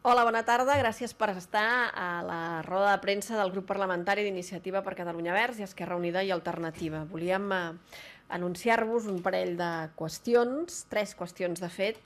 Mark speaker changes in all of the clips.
Speaker 1: Hola, bona tarda. Gràcies per estar a la roda de premsa del grup parlamentari d'Iniciativa per Catalunya Verds i Esquerra Unida i Alternativa. Volíem anunciar-vos un parell de qüestions, tres qüestions de fet,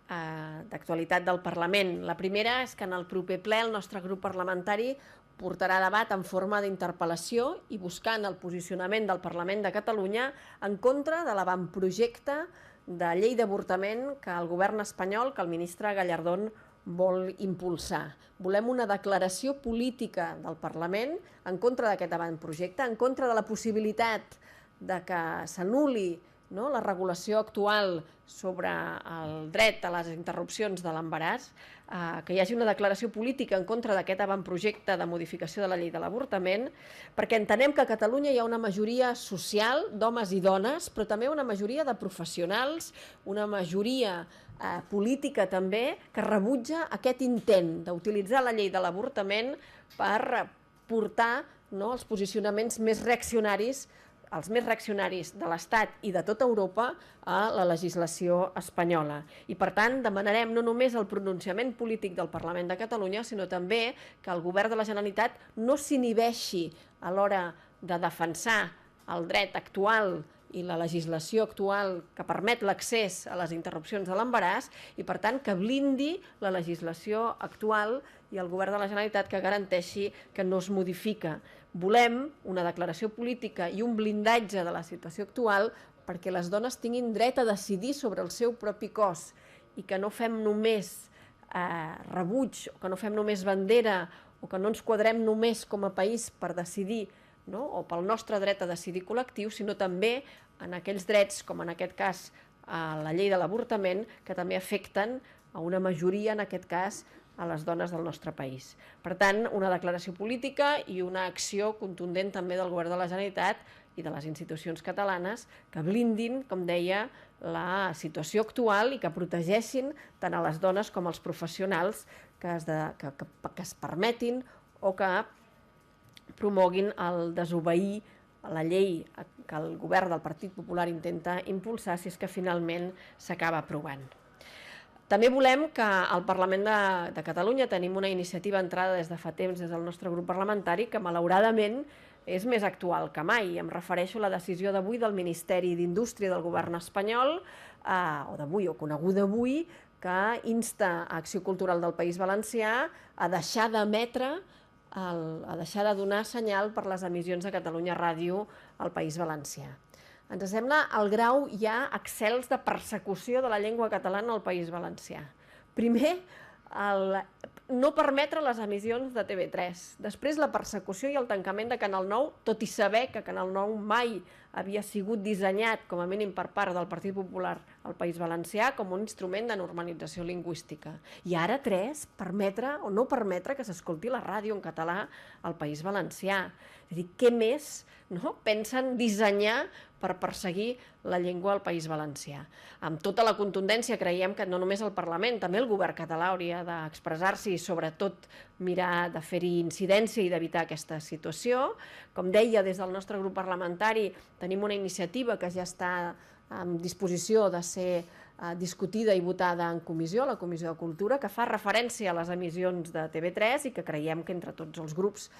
Speaker 1: d'actualitat del Parlament. La primera és que en el proper ple el nostre grup parlamentari portarà debat en forma d'interpel·lació i buscant el posicionament del Parlament de Catalunya en contra de l'avantprojecte de llei d'avortament que el govern espanyol, que el ministre Gallardón vol impulsar. Volem una declaració política del Parlament en contra d'aquest avantprojecte, en contra de la possibilitat de que s'anul·li la regulació actual sobre el dret a les interrupcions de l'embaràs, que hi hagi una declaració política en contra d'aquest avantprojecte de modificació de la llei de l'avortament, perquè entenem que a Catalunya hi ha una majoria social d'homes i dones, però també una majoria de professionals, una majoria política també, que rebutja aquest intent d'utilitzar la llei de l'avortament per portar els posicionaments més reaccionaris de l'Estat i de tota Europa a la legislació espanyola. I per tant demanarem no només el pronunciament polític del Parlament de Catalunya, sinó també que el govern de la Generalitat no s'inhibeixi a l'hora de defensar el dret actual i la legislació actual que permet l'accés a les interrupcions de l'embaràs i, per tant, que blindi la legislació actual i el govern de la Generalitat que garanteixi que no es modifica. Volem una declaració política i un blindatge de la situació actual perquè les dones tinguin dret a decidir sobre el seu propi cos i que no fem només rebuig, o que no fem només bandera, o que no ens quadrem només com a país per decidir o pel nostre dret a decidir col·lectiu, sinó també en aquells drets, com en aquest cas a la llei de l'avortament, que també afecten a una majoria, en aquest cas, a les dones del nostre país. Per tant, una declaració política i una acció contundent també del govern de la Generalitat i de les institucions catalanes que blindin, com deia, la situació actual i que protegeixin tant a les dones com als professionals que es permetin o que promoguin el desobeir la llei que el govern del Partit Popular intenta impulsar si és que finalment s'acaba aprovant. També volem que al Parlament de Catalunya tenim una iniciativa entrada des de fa temps des del nostre grup parlamentari que malauradament és més actual que mai. Em refereixo a la decisió d'avui del Ministeri d'Indústria del govern espanyol, o d'avui, o coneguda avui, que insta a Acció Cultural del País Valencià a deixar d'emetre a deixar de donar senyal per les emissions de Catalunya Ràdio al País Valencià. Ens sembla el grau ja excels de persecució de la llengua catalana al País Valencià. Primer, no permetre les emissions de TV3. Després, la persecució i el tancament de Canal 9, tot i saber que Canal 9 mai havia sigut dissenyat, com a mínim per part del Partit Popular al País Valencià, com un instrument de normalització lingüística. I ara 3, permetre o no permetre que s'escolti la ràdio en català al País Valencià. És a dir, què més pensen dissenyar per perseguir la llengua al País Valencià? Amb tota la contundència creiem que no només el Parlament, també el govern català hauria d'expressar-s'hi i sobretot mirar de fer-hi incidència i d'evitar aquesta situació. Com deia, des del nostre grup parlamentari tenim una iniciativa que ja està en disposició de ser discutida i votada en comissió, la Comissió de Cultura, que fa referència a les emissions de TV3 i que creiem que entre tots els grups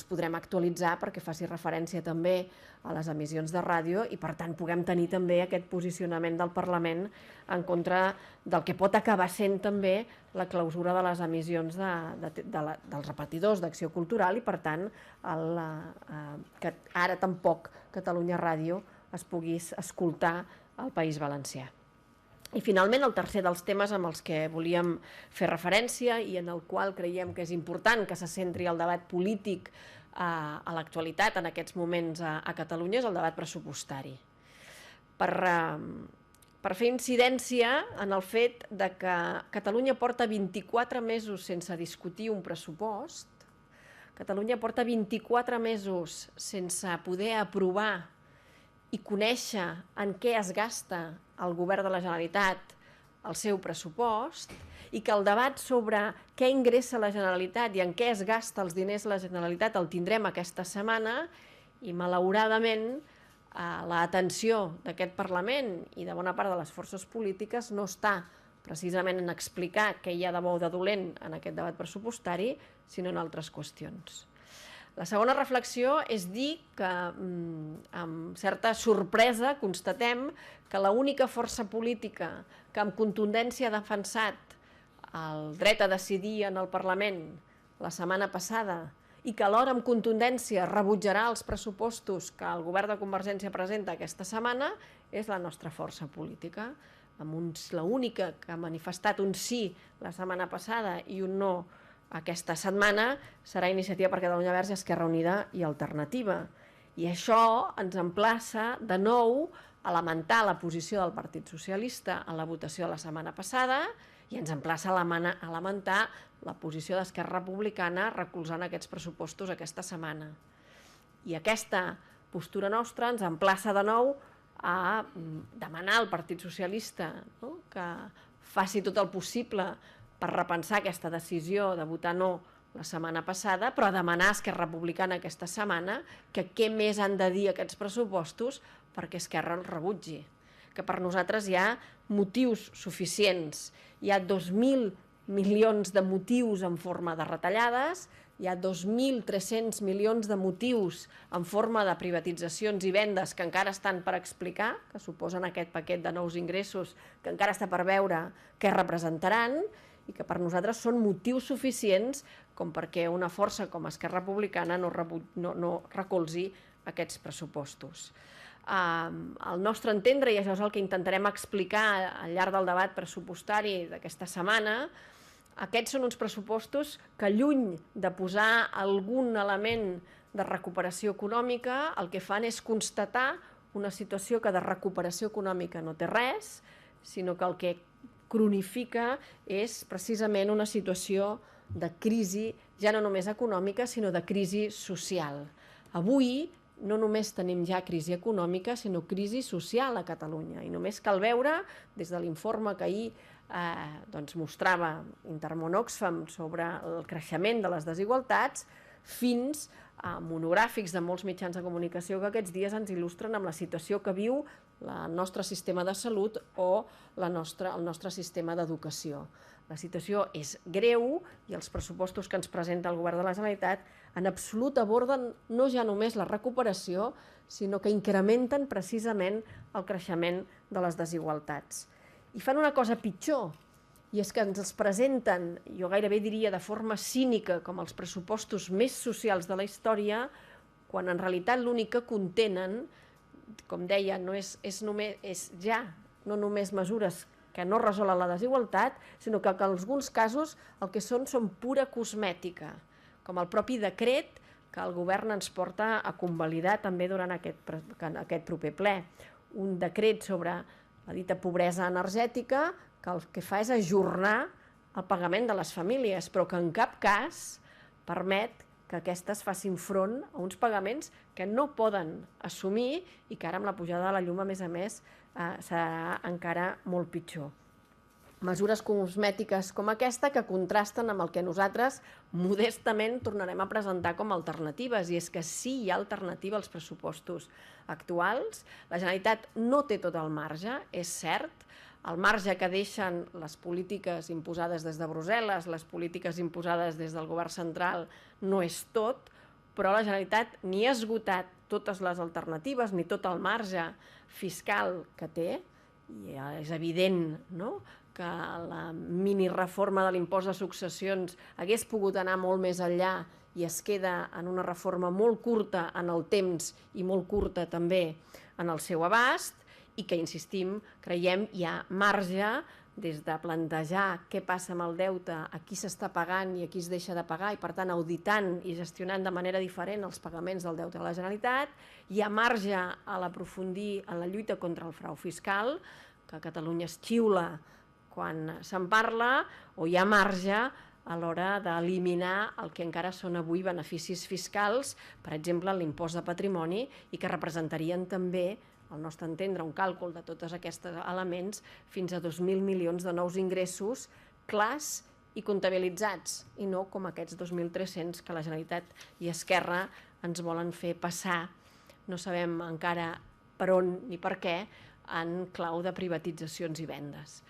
Speaker 1: podrem actualitzar perquè faci referència també a les emissions de ràdio i per tant puguem tenir també aquest posicionament del Parlament en contra del que pot acabar sent també la clausura de les emissions dels repetidors d'Acció Cultural i per tant que ara tampoc Catalunya Ràdio es pugui escoltar al País Valencià. I finalment, el tercer dels temes amb els que volíem fer referència i en el qual creiem que és important que se centri el debat polític a l'actualitat en aquests moments a Catalunya és el debat pressupostari. Per fer incidència en el fet que Catalunya porta 24 mesos sense discutir un pressupost, Catalunya porta 24 mesos sense poder aprovar i conèixer en què es gasta el govern de la Generalitat el seu pressupost i que el debat sobre què ingressa la Generalitat i en què es gasta els diners la Generalitat el tindrem aquesta setmana i malauradament l'atenció d'aquest Parlament i de bona part de les forces polítiques no està precisament en explicar què hi ha de bo o de dolent en aquest debat pressupostari, sinó en altres qüestions. La segona reflexió és dir que, amb certa sorpresa, constatem que l'única força política que amb contundència ha defensat el dret a decidir en el Parlament la setmana passada i que alhora amb contundència rebutjarà els pressupostos que el govern de Convergència presenta aquesta setmana és la nostra força política. L'única que ha manifestat un sí la setmana passada i un no aquesta setmana serà Iniciativa per Catalunya Verds i Esquerra Unida i Alternativa. I això ens emplaça de nou a lamentar la posició del Partit Socialista en la votació de la setmana passada i ens emplaça a lamentar la posició d'Esquerra Republicana recolzant aquests pressupostos aquesta setmana. I aquesta postura nostra ens emplaça de nou a demanar al Partit Socialista que faci tot el possible per repensar aquesta decisió de votar no la setmana passada, però demanar a Esquerra Republicana aquesta setmana que què més han de dir aquests pressupostos perquè Esquerra els rebutgi. Que per nosaltres hi ha motius suficients. Hi ha 2.000 milions de motius en forma de retallades, hi ha 2.300 milions de motius en forma de privatitzacions i vendes que encara estan per explicar, que suposen aquest paquet de nous ingressos que encara està per veure què representaran, i que per nosaltres són motius suficients com perquè una força com Esquerra Republicana no recolzi aquests pressupostos. Al nostre entendre, i això és el que intentarem explicar al llarg del debat pressupostari d'aquesta setmana, aquests són uns pressupostos que, lluny de posar algun element de recuperació econòmica, el que fan és constatar una situació que de recuperació econòmica no té res, sinó que el que cronifica és precisament una situació de crisi, ja no només econòmica, sinó de crisi social. Avui no només tenim ja crisi econòmica, sinó crisi social a Catalunya. I només cal veure, des de l'informe que ahir mostrava Intermón Oxfam sobre el creixement de les desigualtats, fins a monogràfics de molts mitjans de comunicació que aquests dies ens il·lustren amb la situació que viu el nostre sistema de salut o el nostre sistema d'educació. La situació és greu i els pressupostos que ens presenta el Govern de la Generalitat en absolut aborden no ja només la recuperació, sinó que incrementen precisament el creixement de les desigualtats. I fan una cosa pitjor, i és que ens els presenten, jo gairebé diria de forma cínica, com els pressupostos més socials de la història, quan en realitat l'únic que contenen, com deia, no només mesures que no resolen la desigualtat, sinó que en alguns casos el que són pura cosmètica, com el propi decret que el govern ens porta a convalidar també durant aquest proper ple. Un decret sobre la dita pobresa energètica que el que fa és ajornar el pagament de les famílies, però que en cap cas permet que aquestes facin front a uns pagaments que no poden assumir i que ara amb la pujada de la llum, a més, serà encara molt pitjor. Mesures cosmètiques com aquesta que contrasten amb el que nosaltres modestament tornarem a presentar com a alternatives, i és que sí hi ha alternativa als pressupostos actuals. La Generalitat no té tot el marge, és cert. El marge que deixen les polítiques imposades des de Brussel·les, les polítiques imposades des del govern central, no és tot, però la Generalitat ni ha esgotat totes les alternatives ni tot el marge fiscal que té, i és evident que la minireforma de l'impost de successions hagués pogut anar molt més enllà i es queda en una reforma molt curta en el temps i molt curta també en el seu abast, i que, insistim, creiem hi ha marge des de plantejar què passa amb el deute, a qui s'està pagant i a qui es deixa de pagar, i per tant auditant i gestionant de manera diferent els pagaments del deute de la Generalitat. Hi ha marge a l'aprofundir en la lluita contra el frau fiscal, que a Catalunya es xiula quan se'n parla, o hi ha marge a l'hora d'eliminar el que encara són avui beneficis fiscals, per exemple l'impost de patrimoni, i que representarien també, al nostre entendre, un càlcul de tots aquests elements, fins a 2.000 milions de nous ingressos clars i comptabilitzats, i no com aquests 2.300 que la Generalitat i Esquerra ens volen fer passar, no sabem encara per on ni per què, en clau de privatitzacions i vendes.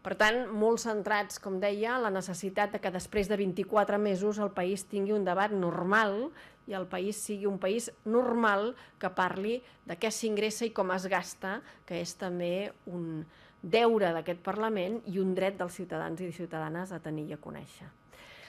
Speaker 1: Per tant, molt centrats, com deia, la necessitat que després de 24 mesos el país tingui un debat normal i el país sigui un país normal que parli de què s'ingressa i com es gasta, que és també un deure d'aquest Parlament i un dret dels ciutadans i ciutadanes a tenir i a conèixer.